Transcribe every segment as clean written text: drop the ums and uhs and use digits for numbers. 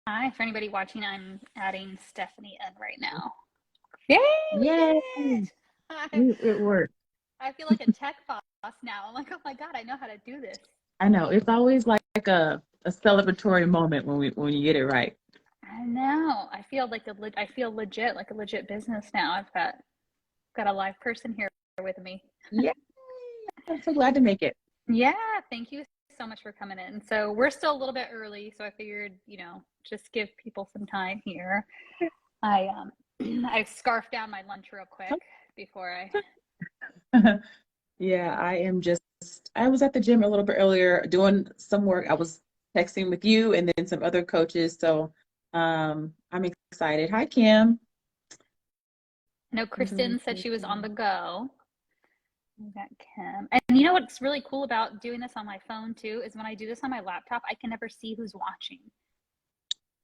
Hi, for anybody watching, I'm adding Stephanie in right now. Yay, we did Yay! it! I, It worked. I feel like a tech boss now. I'm like, oh my God, I know how to do this. I know. It's always like a celebratory moment when you get it right. I know. I feel legit, like a legit business now. I've got a live person here with me. Yay! I'm so glad to make it. Yeah, thank you so much for coming in. So we're still a little bit early, so I figured, just give people some time here. I I scarfed down my lunch real quick before I. Yeah, I was at the gym a little bit earlier doing some work. I was texting with you and then some other coaches. So I'm excited. Hi, Kim. I know I'm doing Kristen said good. she was on the go. We got Kim. And you know what's really cool about doing this on my phone too is when I do this on my laptop, I can never see who's watching.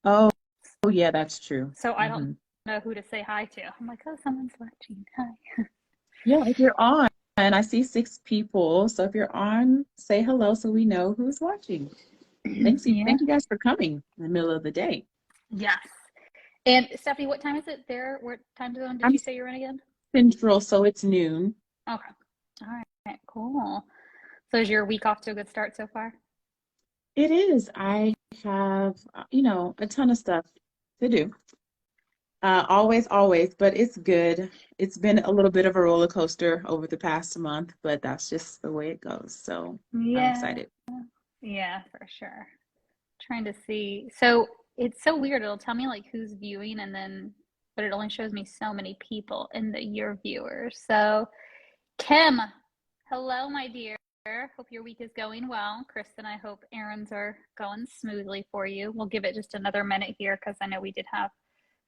Oh, oh yeah, that's true. So I don't Hmm. know who to say hi to. I'm like, oh, someone's watching. Hi. Yeah, if you're on, and I see 6 people. So if you're on, say hello so we know who's watching. Yeah. Thank you guys for coming in the middle of the day. Yes. And Stephanie, what time is it there? What time zone did I'm you say you're in again? Central, so it's noon. Okay. All right. Cool. So is your week off to a good start so far? It is. I have, a ton of stuff to do. Always, but it's good. It's been a little bit of a roller coaster over the past month, but that's just the way it goes. So I'm Yeah. excited. Yeah, for sure. Trying to see. So it's so weird. It'll tell me like who's viewing but it only shows me so many people in the your viewers. So Kim, hello, my dear. Hope your week is going well. Kristen, I hope errands are going smoothly for you. We'll give it just another minute here because I know we did have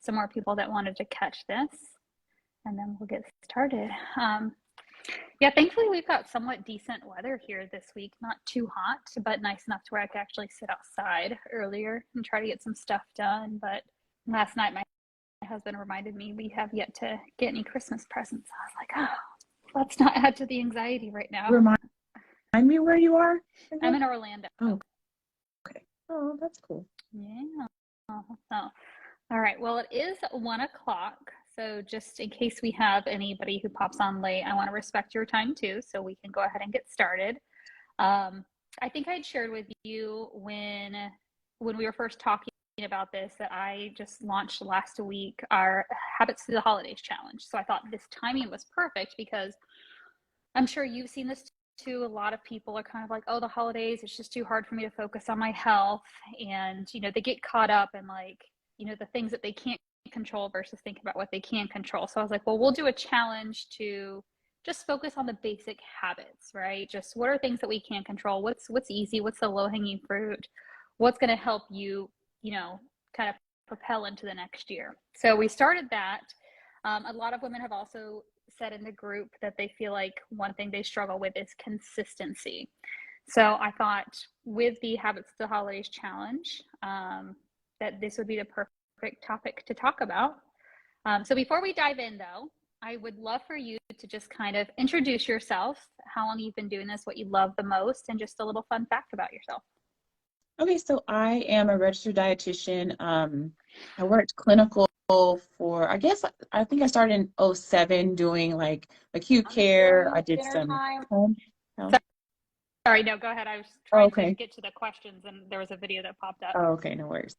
some more people that wanted to catch this, and then we'll get started. Yeah, thankfully we've got somewhat decent weather here this week. Not too hot, but nice enough to where I could actually sit outside earlier and try to get some stuff done. But last night my husband reminded me we have yet to get any Christmas presents. I was like, oh, let's not add to the anxiety right now. Remind me where you are I'm again? in Orlando. Oh, okay. Oh, that's cool. Yeah. Oh. All right. Well, it is 1 o'clock. So just in case we have anybody who pops on late, I want to respect your time too, so we can go ahead and get started. I think I'd shared with you when we were first talking about this that I just launched last week our Habits Through the Holidays challenge. So I thought this timing was perfect because I'm sure you've seen this too. A lot of people are kind of like, oh, the holidays, it's just too hard for me to focus on my health. And, they get caught up in like, the things that they can't control versus thinking about what they can control. So I was like, well, we'll do a challenge to just focus on the basic habits, right? Just what are things that we can control? What's easy? What's the low hanging fruit? What's going to help you, kind of propel into the next year? So we started that. A lot of women have also said in the group that they feel like one thing they struggle with is consistency. So I thought with the Habits to the Holidays challenge, that this would be the perfect topic to talk about. So before we dive in, though, I would love for you to just kind of introduce yourself, how long you've been doing this, what you love the most, and just a little fun fact about yourself. Okay, so I am a registered dietitian. I worked clinical for, I think I started in '07 doing like acute care. I did Dinner some time. home health. Sorry, no, go ahead. I was Oh, trying to okay. get to the questions and there was a video that popped up. Oh, okay, no worries.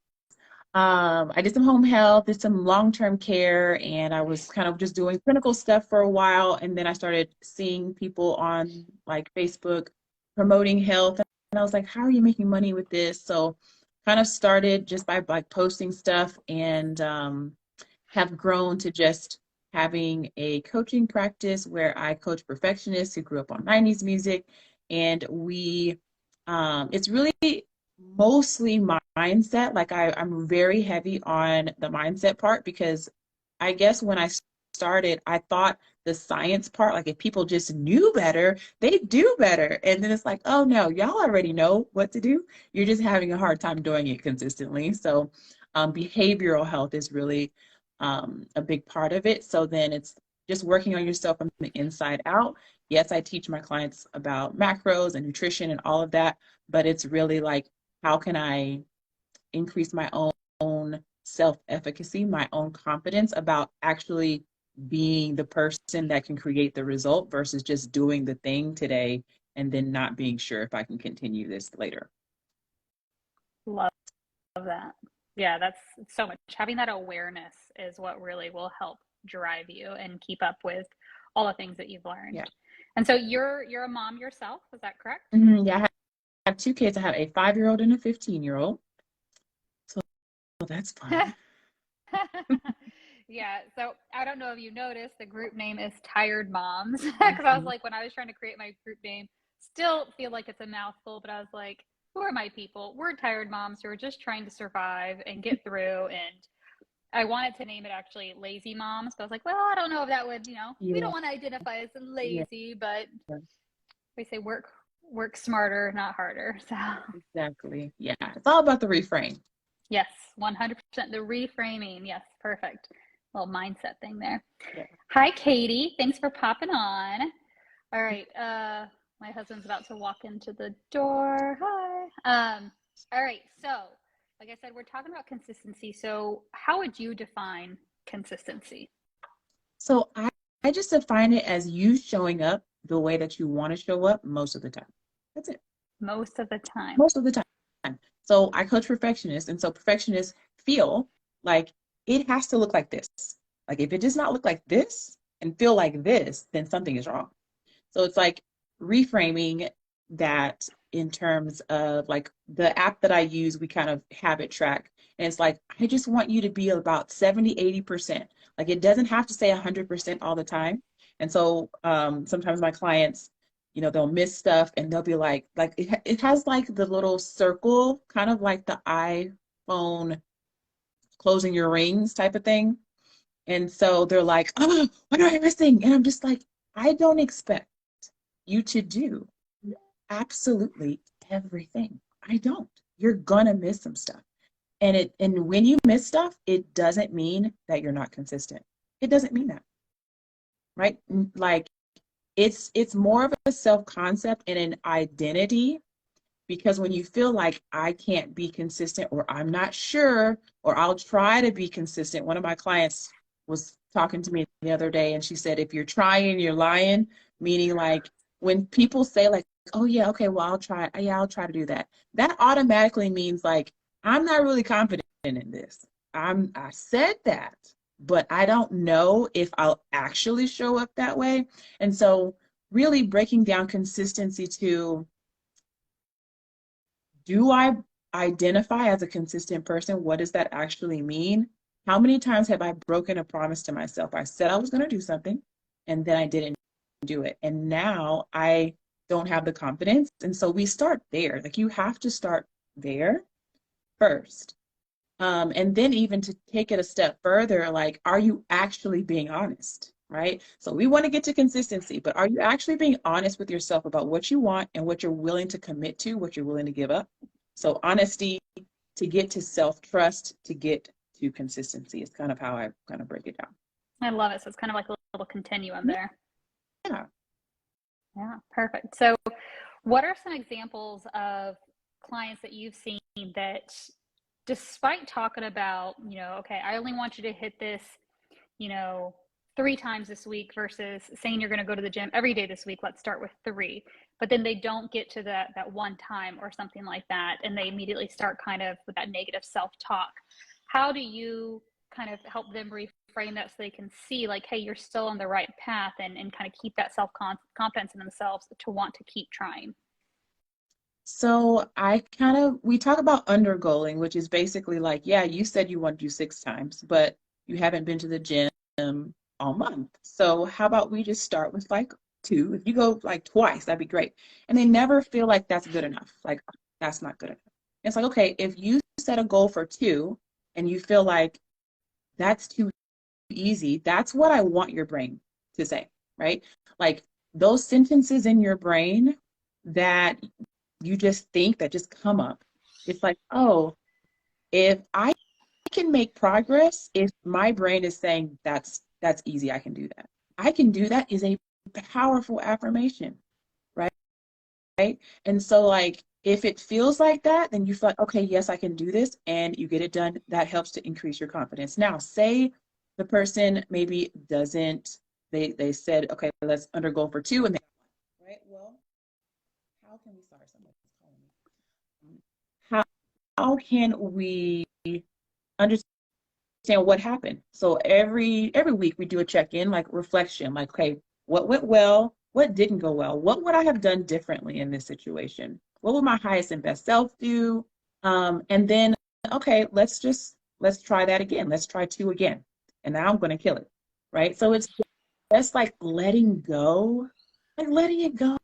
I did some home health, did some long-term care, and I was kind of just doing clinical stuff for a while. And then I started seeing people on like Facebook promoting health. And I was like, how are you making money with this? So kind of started just by like posting stuff and have grown to just having a coaching practice where I coach perfectionists who grew up on 90s music. And it's really mostly mindset. Like I'm very heavy on the mindset part because I guess when I started, I thought the science part, like if people just knew better, they do better. And then it's like, oh no, y'all already know what to do. You're just having a hard time doing it consistently. So behavioral health is really a big part of it. So then it's just working on yourself from the inside out. Yes, I teach my clients about macros and nutrition and all of that, but it's really like, how can I increase my own self-efficacy, my own confidence about actually being the person that can create the result versus just doing the thing today and then not being sure if I can continue this later. Love that. Yeah, that's so much. Having that awareness is what really will help drive you and keep up with all the things that you've learned. Yeah. And so you're a mom yourself, is that correct? Yeah, I have two kids. I have a 5-year-old and a 15-year-old. So that's fun. Yeah, so I don't know if you noticed, the group name is Tired Moms because I was Mhm. like, when I was trying to create my group name, still feel like it's a mouthful, but I was like, who are my people? We're tired moms who are just trying to survive and get through. And I wanted to name it actually Lazy Moms, but I was like, well, I don't know if that would, we don't Yeah, want to identify as yeah, lazy, but we say work smarter, not harder. So exactly. Yeah, it's all about the reframe. yes, 100%. The reframing. Yes, perfect. Little mindset thing there. Yeah. Hi, Katie. Thanks for popping on. All right. My husband's about to walk into the door. Hi. All right. So, like I said, we're talking about consistency. So, how would you define consistency? So I just define it as you showing up the way that you want to show up most of the time. That's it. Most of the time. Most of the time. So I coach perfectionists, and so perfectionists feel like it has to look like this. Like if it does not look like this and feel like this, then something is wrong. So it's like reframing that in terms of like the app that I use, we kind of habit track. And it's like, I just want you to be about 70, 80%. Like it doesn't have to say 100% all the time. And so sometimes my clients, they'll miss stuff and they'll be like it has like the little circle, kind of like the iPhone closing your rings type of thing. And so they're like, oh, what am I missing? And I'm just like, I don't expect you to do absolutely everything. I don't. You're gonna miss some stuff. And when you miss stuff, it doesn't mean that you're not consistent. It doesn't mean that, right? Like it's more of a self-concept and an identity because when you feel like I can't be consistent or I'm not sure or I'll try to be consistent. One of my clients was talking to me the other day and she said, if you're trying, you're lying, meaning like when people say like, oh yeah, okay, well I'll try. Yeah, I'll try to do that. That automatically means like I'm not really confident in this. I said that, but I don't know if I'll actually show up that way. And so really breaking down consistency to, do I identify as a consistent person? What does that actually mean? How many times have I broken a promise to myself? I said I was going to do something and then I didn't do it. And now I don't have the confidence. And so we start there. Like you have to start there first. And then even to take it a step further, like, are you actually being honest? Right? So we want to get to consistency, but are you actually being honest with yourself about what you want and what you're willing to commit to, what you're willing to give up? So honesty to get to self-trust, to get to consistency is kind of how I kind of break it down. I love it. So it's kind of like a little continuum there. Yeah. Yeah, perfect. So, what are some examples of clients that you've seen that, despite talking about, okay, I only want you to hit this, you know, 3 times this week versus saying you're going to go to the gym every day this week, let's start with 3, but then they don't get to that one time or something like that, and they immediately start kind of with that negative self-talk. How do you kind of help them reframe that so they can see like, hey, you're still on the right path, and kind of keep that self-confidence in themselves to want to keep trying? So we talk about undergoaling, which is basically like, yeah, you said you want to do 6 times, but you haven't been to the gym all month. So how about we just start with like 2? If you go like twice, that'd be great. And they never feel like that's good enough. Like that's not good enough. It's like, okay, if you set a goal for 2 and you feel like that's too easy, that's what I want your brain to say, right? Like those sentences in your brain that you just think that just come up. It's like, oh, if I can make progress, if my brain is saying that's easy, I can do that. I can do that is a powerful affirmation, right? And so like if it feels like that, then you feel like, okay, yes, I can do this, and you get it done. That helps to increase your confidence. Now, say the person maybe doesn't, they said, okay, let's undergo for two, and they, right? Well, how can we, sorry, someone's calling me. How can we understand what happened? So every week we do a check-in, like reflection, like, okay, what went well, what didn't go well, what would I have done differently in this situation, what would my highest and best self do, and then okay, let's try that again, let's try two again, and now I'm going to kill it, right? So it's just like letting go, like letting it go,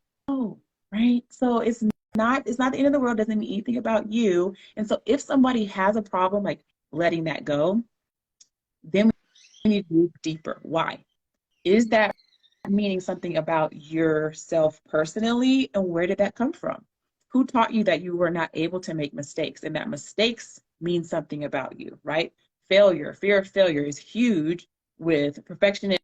right? So it's not the end of the world, doesn't mean anything about you. And so if somebody has a problem like letting that go, then we need to move deeper. Why? Is that meaning something about yourself personally? And where did that come from? Who taught you that you were not able to make mistakes and that mistakes mean something about you, right? Failure, fear of failure is huge with perfectionists.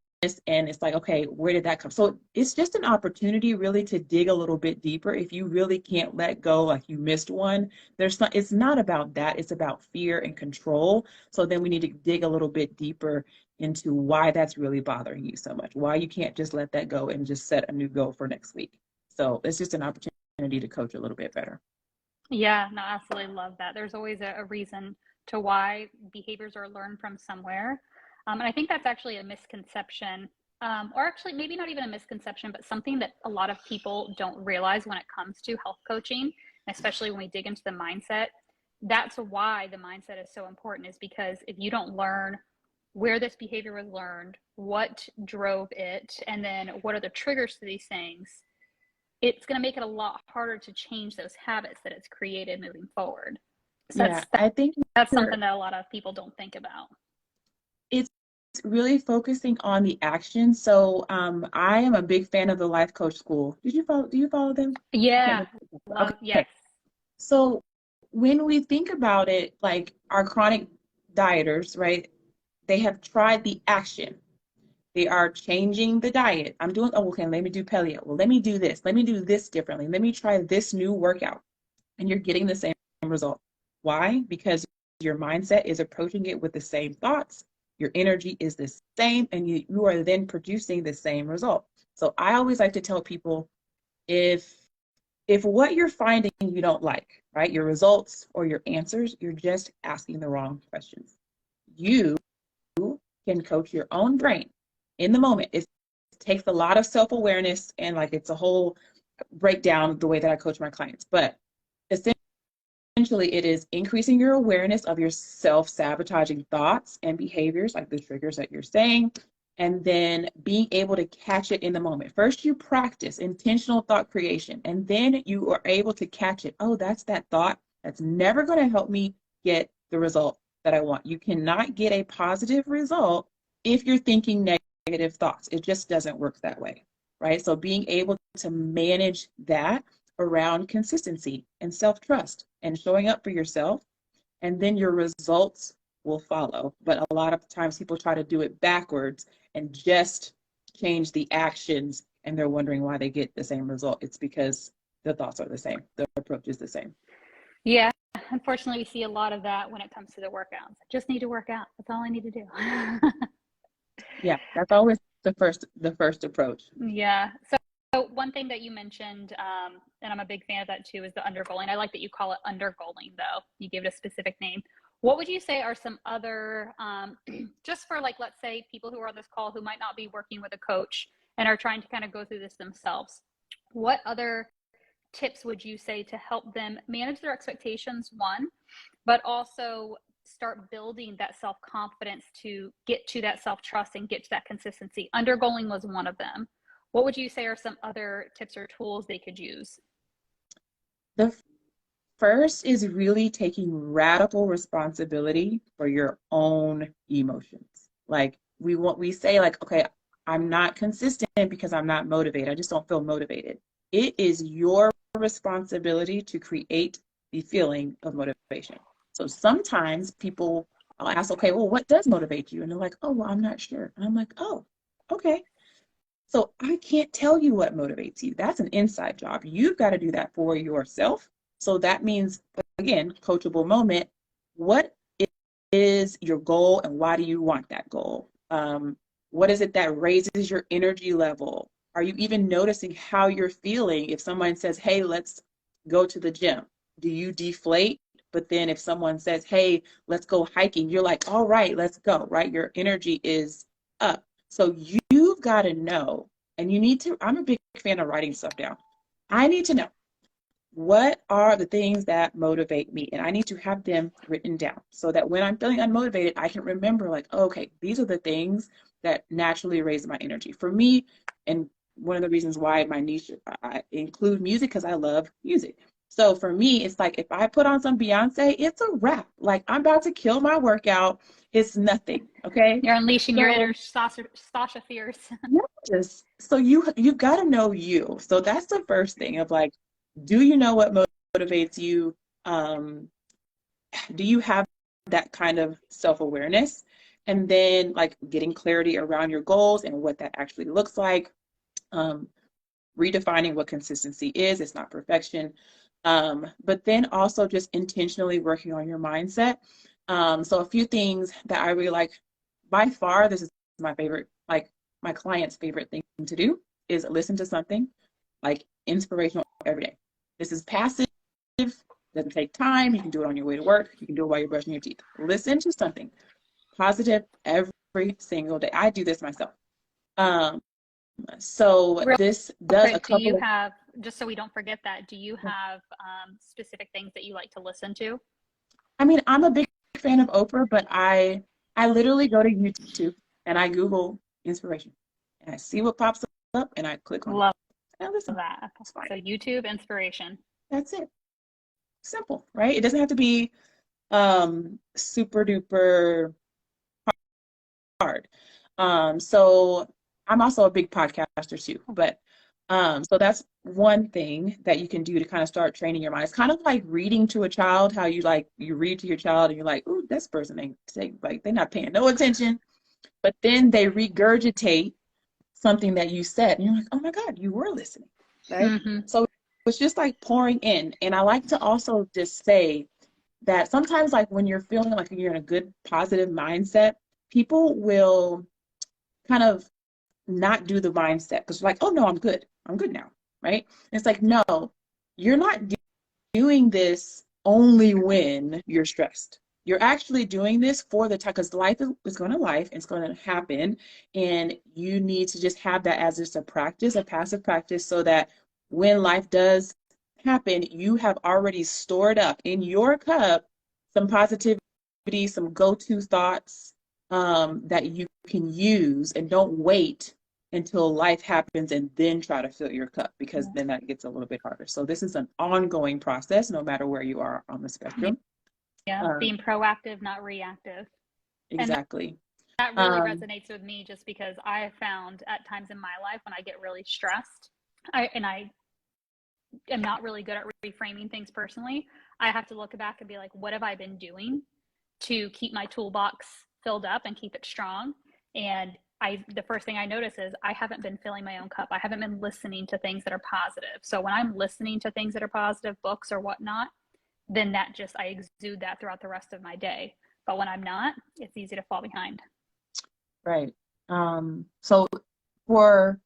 And it's like, okay, where did that come? So it's just an opportunity really to dig a little bit deeper. If you really can't let go, like you missed one, it's not about that. It's about fear and control. So then we need to dig a little bit deeper into why that's really bothering you so much, why you can't just let that go and just set a new goal for next week. So it's just an opportunity to coach a little bit better. Yeah, no, absolutely love that. There's always a reason to why behaviors are learned from somewhere. And I think that's actually a misconception, or actually maybe not even a misconception, but something that a lot of people don't realize when it comes to health coaching, especially when we dig into the mindset. That's why the mindset is so important, is because if you don't learn where this behavior was learned, what drove it, and then what are the triggers to these things, it's going to make it a lot harder to change those habits that it's created moving forward. So Yeah, I think that's something that a lot of people don't think about. it's really focusing on the action. So I am a big fan of the Life Coach School. Do you follow them? I can't Yeah, remember. love, Okay. yes. So when we think about it, like our chronic dieters, right? They have tried the action. They are changing the diet. I'm doing, oh, okay, let me do paleo. Well, let me do this. Let me do this differently. Let me try this new workout. And you're getting the same result. Why? Because your mindset is approaching it with the same thoughts. Your energy is the same, and you are then producing the same result. So I always like to tell people if what you're finding you don't like, right? Your results or your answers, you're just asking the wrong questions. You can coach your own brain in the moment. It takes a lot of self-awareness, and like it's a whole breakdown the way that I coach my clients. But essentially it is increasing your awareness of your self-sabotaging thoughts and behaviors, like the triggers that you're saying, and then being able to catch it in the moment. First, you practice intentional thought creation, and then you are able to catch it. Oh, that's that thought. That's never going to help me get the result that I want. You cannot get a positive result if you're thinking negative thoughts. It just doesn't work that way, right? So being able to manage that around consistency and self-trust and showing up for yourself, and then your results will follow. But a lot of times people try to do it backwards and just change the actions, and they're wondering why they get the same result. It's because the thoughts are the same, the approach is the same. Yeah, unfortunately, we see a lot of that when it comes to the workouts. I just need to work out. That's all I need to do. Yeah, that's always the first approach. Yeah. So one thing that you mentioned, and I'm a big fan of that too, is the undergoaling. I like that you call it undergoaling, though. You gave it a specific name. What would you say are some other, just for like, let's say people who are on this call who might not be working with a coach and are trying to kind of go through this themselves? What other tips would you say to help them manage their expectations, one, but also start building that self-confidence to get to that self-trust and get to that consistency? Undergoing was one of them. What would you say are some other tips or tools they could use? The first is really taking radical responsibility for your own emotions. Like we say like, okay, I'm not consistent because I'm not motivated. I just don't feel motivated. It is your responsibility to create the feeling of motivation. So sometimes people, I'll ask, okay, well, what does motivate you? And they're like, oh, well, I'm not sure. And I'm like, oh, okay. So I can't tell you what motivates you. That's an inside job. You've got to do that for yourself. So that means, again, coachable moment. What is your goal and why do you want that goal? What is it that raises your energy level? Are you even noticing how you're feeling if someone says, hey, let's go to the gym? Do you deflate? But then if someone says, hey, let's go hiking, you're like, all right, let's go, right? Your energy is up. So you've got to know, and you need to, I'm a big fan of writing stuff down. I need to know what are the things that motivate me, and I need to have them written down so that when I'm feeling unmotivated, I can remember like, oh, okay, these are the things that naturally raise my energy. For me, and one of the reasons why my niche, I include music because I love music. So for me, it's like if I put on some Beyonce, it's a wrap. Like I'm about to kill my workout. It's nothing. Okay. You're unleashing your So inner Sasha Fierce. yes, so you've got to know you. So that's the first thing of like, do you know what motivates you? Um, do you have that kind of self-awareness? And then like getting clarity around your goals and what that actually looks like. Um, redefining what consistency is. It's not perfection. But then also just intentionally working on your mindset. So a few things that I really like, by far, this is my favorite, like my client's favorite thing to do is listen to something like inspirational every day. This is passive, doesn't take time. You can do it on your way to work. You can do it while you're brushing your teeth. Listen to something positive every single day. I do this myself. Um, so Real this does a quick, do you couple of, have, just so we don't forget that, do you have specific things that you like to listen to? I mean, I'm a big fan of Oprah, but I literally go to YouTube and I Google inspiration and I see what pops up and I click on it. Love And listen, that. Okay. it's fine. So YouTube inspiration. That's it. Simple, right? It doesn't have to be super duper hard. So I'm also a big podcaster too, but so that's one thing that you can do to kind of start training your mind. It's kind of like reading to a child, how you like you read to your child and you're like, ooh, this person ain't like they're not paying no attention, but then they regurgitate something that you said, and you're like, oh my God, you were listening, right? Mm-hmm. So it's just like pouring in. And I like to also just say that sometimes like when you're feeling like you're in a good positive mindset, people will kind of not do the mindset because like, oh no, I'm good now, right? And it's like, no, you're not doing this only when you're stressed. You're actually doing this for the time because life is going to life, it's going to happen, and you need to just have that as just a practice, a passive practice, so that when life does happen, you have already stored up in your cup some positivity, some go-to thoughts that you can use, and don't wait until life happens and then try to fill your cup because then that gets a little bit harder. So this is an ongoing process, no matter where you are on the spectrum. Yeah, Um, being proactive, not reactive. And exactly. that really Um, resonates with me just because I have found at times in my life when I get really stressed, I am not really good at reframing things personally. I have to look back and be like, what have I been doing to keep my toolbox filled up and keep it strong? And the first thing I notice is I haven't been filling my own cup. I haven't been listening to things that are positive. So when I'm listening to things that are positive, books or whatnot, then that just, I exude that throughout the rest of my day. But when I'm not, it's easy to fall behind. right. So for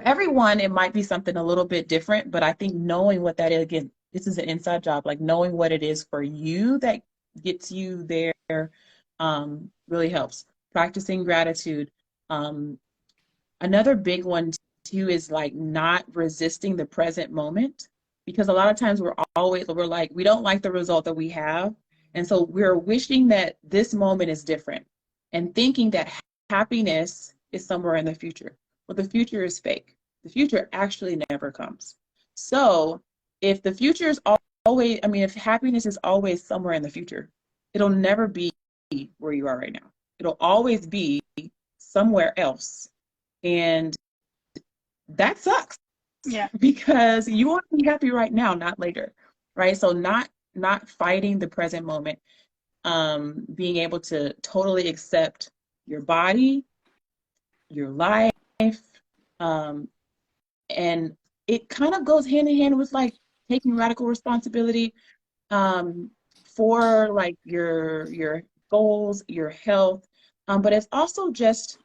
everyone, it might be something a little bit different, but I think knowing what that is, again, this is an inside job, like knowing what it is for you that gets you there really helps. Practicing gratitude. Um, Another big one too is like not resisting the present moment because a lot of times we're like we don't like the result that we have, and so we're wishing that this moment is different and thinking that happiness is somewhere in the future. Well, the future is fake. The future actually never comes. So if the future is always, I mean, if happiness is always somewhere in the future, it'll never be where you are right now. It'll always be somewhere else, and that sucks Yeah. because you want to be happy right now, not later, right? So not fighting the present moment, being able to totally accept your body, your life, Um, and it kind of goes hand in hand with like taking radical responsibility um, for like your goals, your health. But it's also just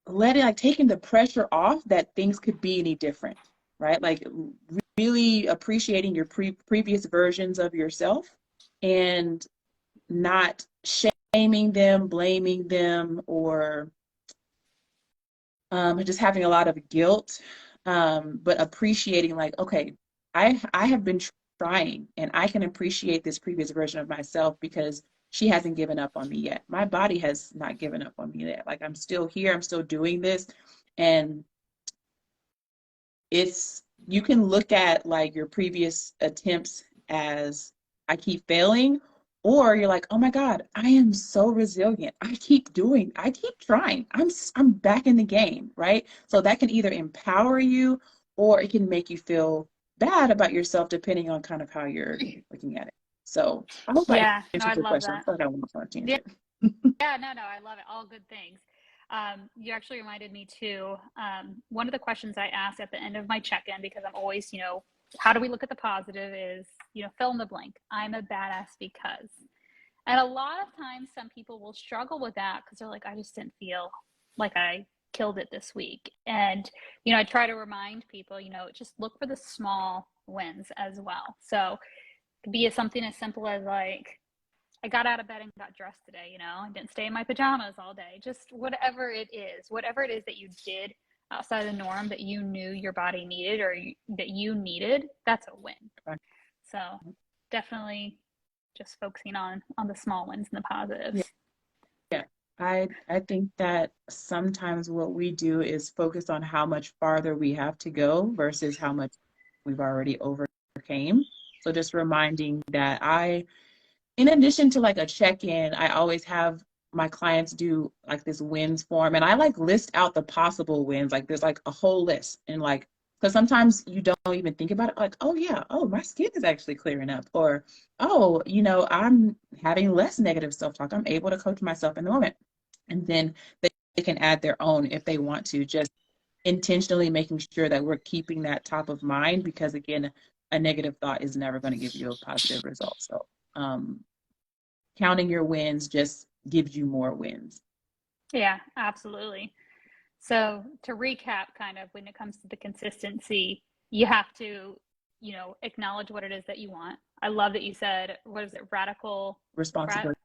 letting like taking the pressure off that things could be any different, right? Like really appreciating your previous versions of yourself and not shaming them, blaming them, or just having a lot of guilt, but appreciating like, okay, I have been trying and I can appreciate this previous version of myself because she hasn't given up on me yet. My body has not given up on me yet. Like I'm still here, I'm still doing this. And it's you can look at like your previous attempts as I keep failing, or you're like, oh my God, I am so resilient. I keep trying. I'm back in the game, right? So that can either empower you or it can make you feel bad about yourself depending on kind of how you're looking at it. So I hope I Yeah, no, I answered your love question. I that. feel like I went on a Yeah, tangent. yeah, no, no, I love it. All good things. You actually reminded me too. One of the questions I ask at the end of my check-in, because I'm always, how do we look at the positive is, fill in the blank. I'm a badass because. And a lot of times some people will struggle with that because they're like, I just didn't feel like I killed it this week. And, I try to remind people, just look for the small wins as well. So it could be something as simple as like, I got out of bed and got dressed today, I didn't stay in my pajamas all day. Just whatever it is that you did outside the norm that you knew your body needed or that you needed, that's a win. So definitely just focusing on the small wins and the Yeah. positives. Yeah. I think that sometimes what we do is focus on how much farther we have to go versus how much we've already overcame. So just reminding that in addition to like a check-in, I always have my clients do like this wins form and I like list out the possible wins. Like there's like a whole list and like because sometimes you don't even think about it like, oh yeah, oh my skin is actually clearing up or oh, I'm having less negative self-talk. I'm able to coach myself in the moment. And then they can add their own if they want to, just intentionally making sure that we're keeping that top of mind because again, a negative thought is never going to give you a positive result. So counting your wins just gives you more wins. Yeah, absolutely. So to recap, kind of when it comes to the consistency, you have to, acknowledge what it is that you want. I love that you said, what is it, ra- Responsibility.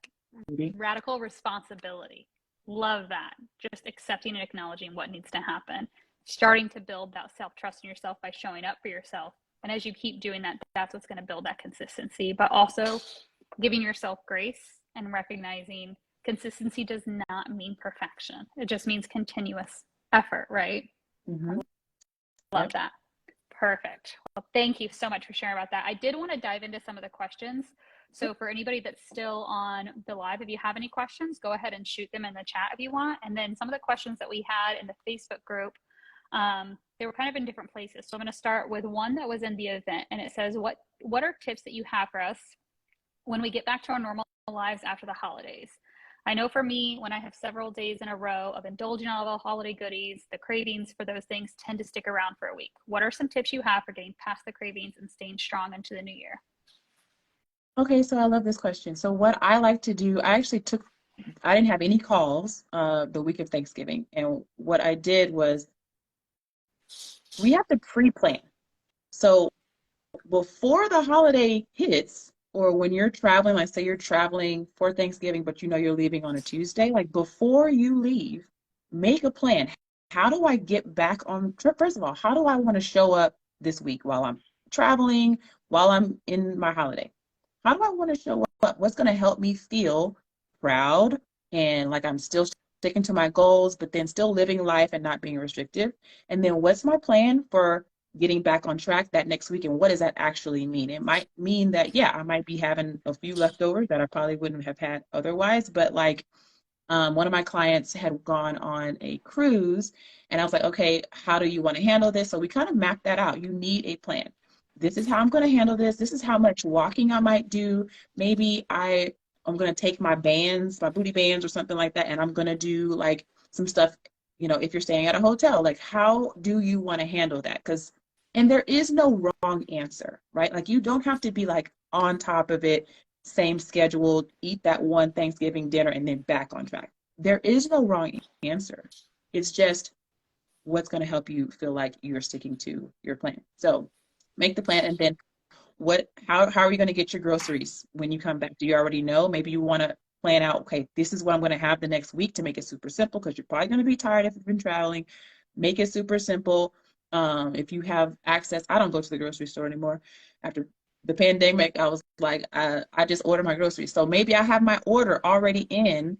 radical responsibility. Love that. Just accepting and acknowledging what needs to happen. Starting to build that self trust in yourself by showing up for yourself. And as you keep doing that, that's what's going to build that consistency. But also giving yourself grace and recognizing consistency does not mean perfection. It just means continuous effort, right? Mm-hmm. Love Yep. that. Perfect. Well, thank you so much for sharing about that. I did want to dive into some of the questions. So for anybody that's still on the live, if you have any questions, go ahead and shoot them in the chat if you want. And then some of the questions that we had in the Facebook group, they were kind of in different places. So I'm going to start with one that was in the event, and it says, what are tips that you have for us when we get back to our normal lives after the holidays? I know for me, when I have several days in a row of indulging all the holiday goodies, the cravings for those things tend to stick around for a week. What are some tips you have for getting past the cravings and staying strong into the new year? Okay, so I love this question. So what I like to do, I didn't have any calls the week of Thanksgiving. And what I did was we have to pre-plan. So before the holiday hits, or when you're traveling, like say you're traveling for Thanksgiving, but you know you're leaving on a Tuesday, like before you leave, make a plan. How do I get back on trip? First of all, how do I want to show up this week while I'm traveling, while I'm in my holiday? How do I want to show up? What's going to help me feel proud and like I'm still sticking to my goals, but then still living life and not being restrictive? And then what's my plan for getting back on track that next week? And what does that actually mean? It might mean that, yeah, I might be having a few leftovers that I probably wouldn't have had otherwise, but like one of my clients had gone on a cruise, and I was like, okay, how do you want to handle this? So we kind of mapped that out. You need a plan. This is how I'm going to handle this. This is how much walking I might do. Maybe I'm going to take my booty bands or something like that, and I'm going to do like some stuff if you're staying at a hotel, like how do you want to handle that? And there is no wrong answer, right? Like you don't have to be like on top of it, same schedule, eat that one Thanksgiving dinner and then back on track. There is no wrong answer. It's just what's going to help you feel like you're sticking to your plan. So make the plan, and then how are you going to get your groceries when you come back? Do you already know? Maybe you want to plan out, okay, this is what I'm going to have the next week to make it super simple, because you're probably going to be tired if you've been traveling. Make it super simple. If you have access, I don't go to the grocery store anymore. After the pandemic, I was like, I just order my groceries. So maybe I have my order already in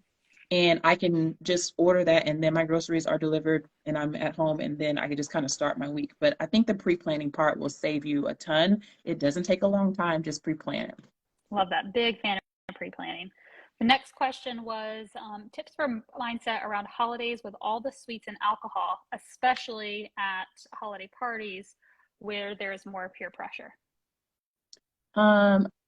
and I can just order that, and then my groceries are delivered and I'm at home, and then I can just kind of start my week. But I think the pre-planning part will save you a ton. It doesn't take a long time, just pre-plan it. Love that. Big fan of pre-planning. The next question was tips for mindset around holidays with all the sweets and alcohol, especially at holiday parties where there's more peer pressure.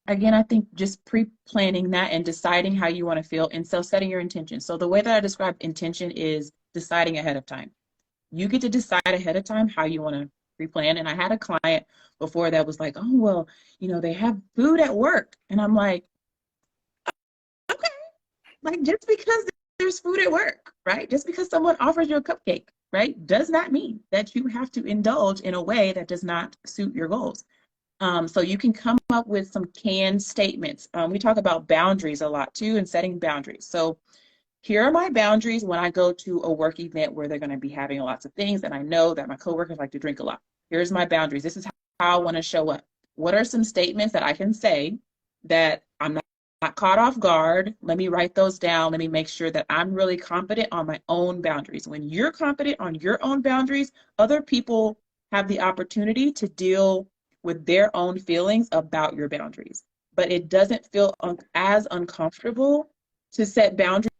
Again, I think just pre-planning that and deciding how you want to feel, and so setting your intention. So the way that I describe intention is deciding ahead of time. You get to decide ahead of time how you want to pre-plan. And I had a client before that was like, oh, well, they have food at work. And I'm like, okay, like just because there's food at work, right? Just because someone offers you a cupcake, right, does not mean that you have to indulge in a way that does not suit your goals. So you can come up with some canned statements. We talk about boundaries a lot too, and setting boundaries. So here are my boundaries when I go to a work event where they're going to be having lots of things, and I know that my coworkers like to drink a lot. Here's my boundaries. This is how I want to show up. What are some statements that I can say that I'm not caught off guard? Let me write those down. Let me make sure that I'm really confident on my own boundaries. When you're confident on your own boundaries, other people have the opportunity to deal with their own feelings about your boundaries. But it doesn't feel as uncomfortable to set boundaries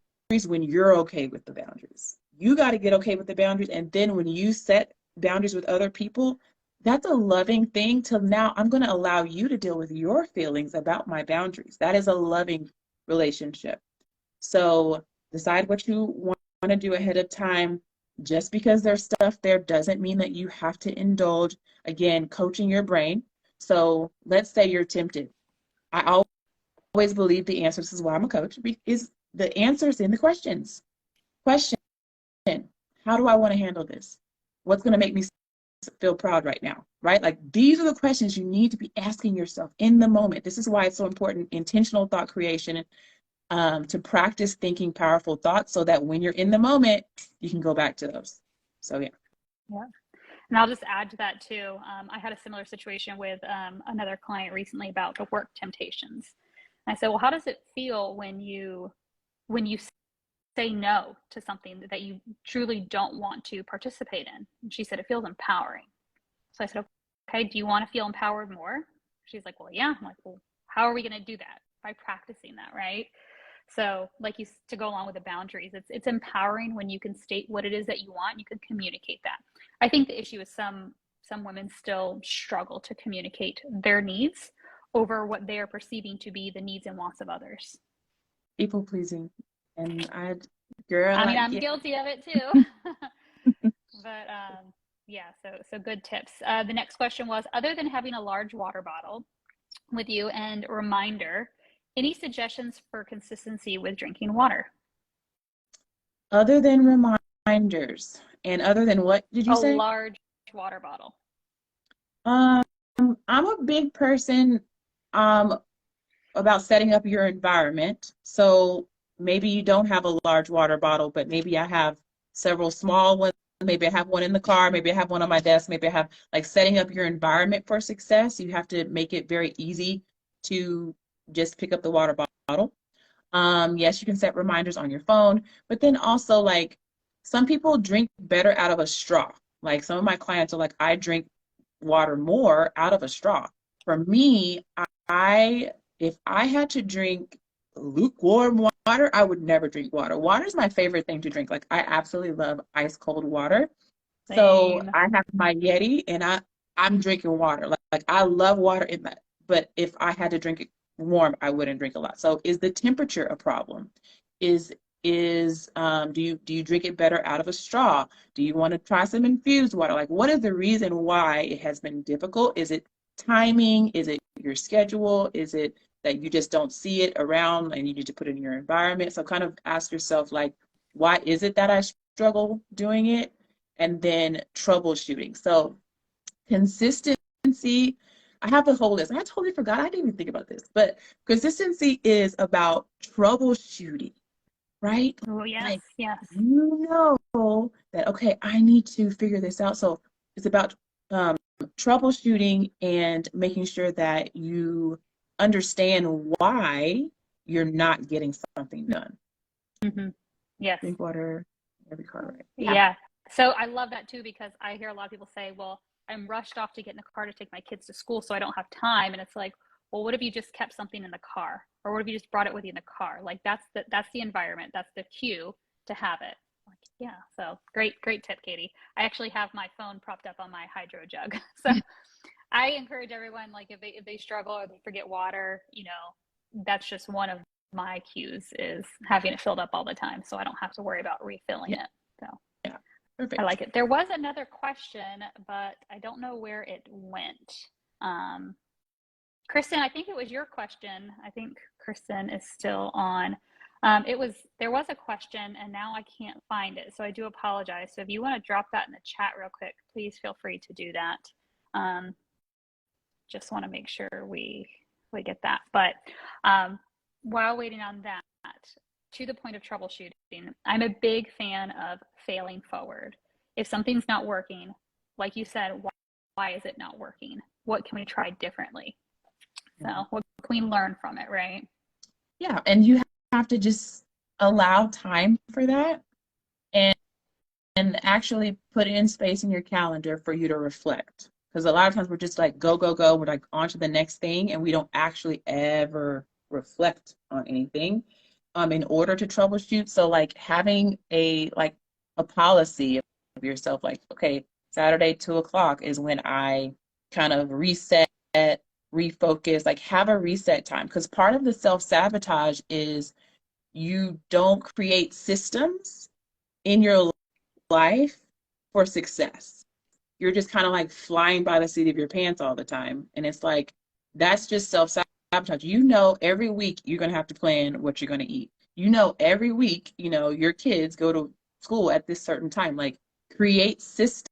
when you're okay with the boundaries. You got to get okay with the boundaries. And then when you set boundaries with other people, that's a loving thing to now I'm going to allow you to deal with your feelings about my boundaries. That is a loving relationship. So decide what you want to do ahead of time. Just because there's stuff there doesn't mean that you have to indulge. Again, coaching your brain. So let's say you're tempted. I always believe the answer, this is why I'm a coach, is the answers in the questions. Question, how do I want to handle this? What's going to make me feel proud right now, right? Like these are the questions you need to be asking yourself in the moment. This is why it's so important, intentional thought creation, to practice thinking powerful thoughts so that when you're in the moment, you can go back to those. So, yeah. Yeah. And I'll just add to that too. I had a similar situation with another client recently about the work temptations. And I said, well, how does it feel when you say no to something that you truly don't want to participate in? And she said, it feels empowering. So I said, okay, do you want to feel empowered more? She's like, well, yeah. I'm like, well, how are we going to do that? By practicing that, right? So like to go along with the boundaries, it's empowering when you can state what it is that you want, you can communicate that. I think the issue is some women still struggle to communicate their needs over what they are perceiving to be the needs and wants of others. People pleasing. And I'm guilty of it too. But yeah, so good tips. The next question was, other than having a large water bottle with you and a reminder, any suggestions for consistency with drinking water? Other than reminders, and other than what did you A say? large water bottle. Um, I'm a big person about setting up your environment. So maybe you don't have a large water bottle, but maybe I have several small ones. Maybe I have one in the car. Maybe I have one on my desk. Maybe I have, like, setting up your environment for success. You have to make it very easy to just pick up the water bottle. Yes, you can set reminders on your phone, but then also, like, some people drink better out of a straw. Like some of my clients are like, I drink water more out of a straw. For me, I if I had to drink lukewarm water, I would never drink water. Water is my favorite thing to drink. Like I absolutely love ice cold water. So Same. I have my Yeti and I'm drinking water. Like I love water in that. But if I had to drink it warm, I wouldn't drink a lot. So is the temperature a problem? Is Is do you drink it better out of a straw? Do you want to try some infused water? Like, what is the reason why it has been difficult? Is it timing? Is it your schedule? Is it that you just don't see it around and you need to put it in your environment? So kind of ask yourself, like, why is it that I struggle doing it? And then troubleshooting. So consistency, I have the whole list. I totally forgot. I didn't even think about this. But consistency is about troubleshooting, right? Oh, yes, Like, yes. you know that, okay, I need to figure this out. So it's about troubleshooting and making sure that you understand why you're not getting something done. Mm-hmm. Yes. Drink water, every car ride. Yeah. Yeah. So I love that too, because I hear a lot of people say, well, I'm rushed off to get in the car to take my kids to school, so I don't have time. And it's like, well, what if you just kept something in the car? Or what if you just brought it with you in the car? Like that's the environment. That's the cue to have it. Like, yeah. So great tip, Katie. I actually have my phone propped up on my hydro jug. So I encourage everyone, like if they struggle or they forget water, that's just one of my cues is having it filled up all the time, so I don't have to worry about refilling Yeah. it. So Yeah. I Perfect. like it. There was another question, but I don't know where it went. Um, Kristen, I think it was your question. I think Kristen is still on. There was a question and now I can't find it, so I do apologize. So if you want to drop that in the chat real quick, please feel free to do that. Um, just want to make sure we get that. But while waiting on that, to the point of troubleshooting, I'm a big fan of failing forward. If something's not working, like you said, why is it not working? What can we try differently? So what can we learn from it, right? Yeah. And you have to just allow time for that and actually put in space in your calendar for you to reflect. Because a lot of times we're just like, go, go, go. We're like on to the next thing. And we don't actually ever reflect on anything in order to troubleshoot. So like having a policy of yourself, like, okay, Saturday, 2 o'clock is when I kind of reset, refocus, like have a reset time. Because part of the self-sabotage is you don't create systems in your life for success. You're just kind of like flying by the seat of your pants all the time. And it's like, that's just self sabotage. You know, every week you're going to have to plan what you're going to eat. You know, every week, your kids go to school at this certain time. Like, create systems.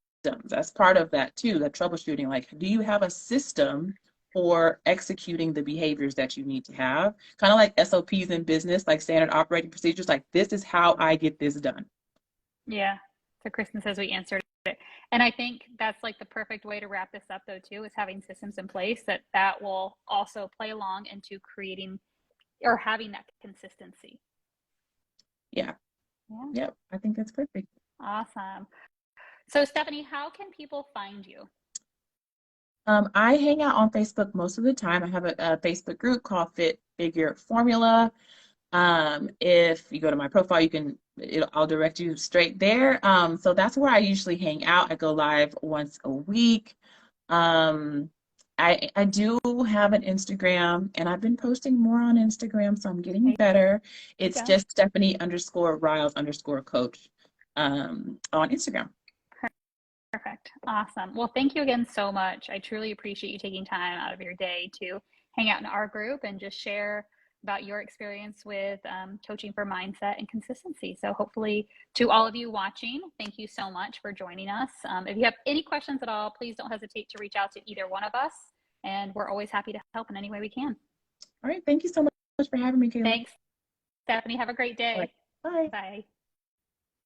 That's part of that too, that troubleshooting. Like, do you have a system for executing the behaviors that you need to have? Kind of like SOPs in business, like standard operating procedures. Like, this is how I get this done. Yeah. So Kristen says we answered it. And I think that's like the perfect way to wrap this up though too, is having systems in place that will also play along into creating or having that consistency. Yeah. Yeah. Yep. I think that's perfect. Awesome. So Stephanie, how can people find you? I hang out on Facebook most of the time. I have a Facebook group called Fit Figure Formula. If you go to my profile, I'll direct you straight there. So that's where I usually hang out. I go live once a week. Um, I do have an Instagram, and I've been posting more on Instagram, so I'm getting There better. you It's go. just Stephanie_Riles_coach on Instagram. Perfect. Awesome. Well, thank you again so much. I truly appreciate you taking time out of your day to hang out in our group and just share about your experience with coaching for mindset and consistency. So, hopefully, to all of you watching, thank you so much for joining us. If you have any questions at all, please don't hesitate to reach out to either one of us. And we're always happy to help in any way we can. All right. Thank you so much for having me, Kayla. Thanks, Stephanie. Have a great All right. day. Bye. Bye.